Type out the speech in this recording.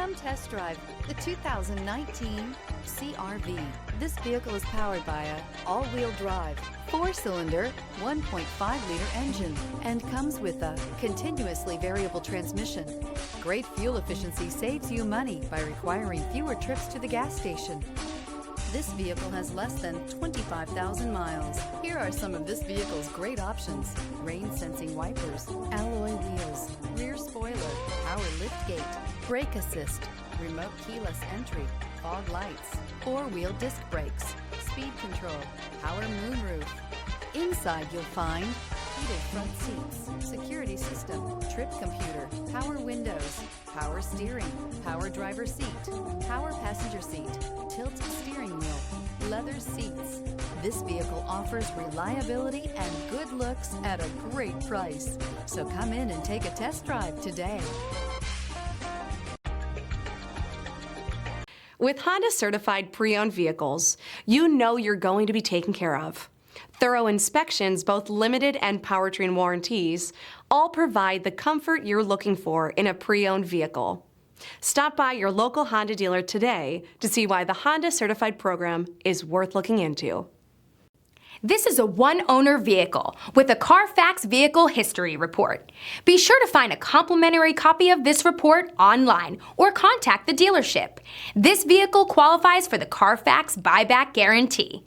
Come test drive the 2019 CR-V. This vehicle is powered by a all-wheel drive, 4-cylinder, 1.5-liter engine and comes with a continuously variable transmission. Great fuel efficiency saves you money by requiring fewer trips to the gas station. This vehicle has less than 25,000 miles. Here are some of this vehicle's great options: rain-sensing wipers, alloy wheels, rear spoiler, power liftgate, brake assist, remote keyless entry, fog lights, 4-wheel disc brakes, speed control, power moonroof. Inside you'll find heated front seats, security system, trip computer, power windows, power steering, power driver seat, power passenger seat, tilt steering wheel, leather seats. This vehicle offers reliability and good looks at a great price. So come in and take a test drive today. With Honda certified pre-owned vehicles, you know you're going to be taken care of. Thorough inspections, both limited and powertrain warranties, all provide the comfort you're looking for in a pre-owned vehicle. Stop by your local Honda dealer today to see why the Honda Certified program is worth looking into. This is a one-owner vehicle with a Carfax Vehicle History Report. Be sure to find a complimentary copy of this report online or contact the dealership. This vehicle qualifies for the Carfax Buyback Guarantee.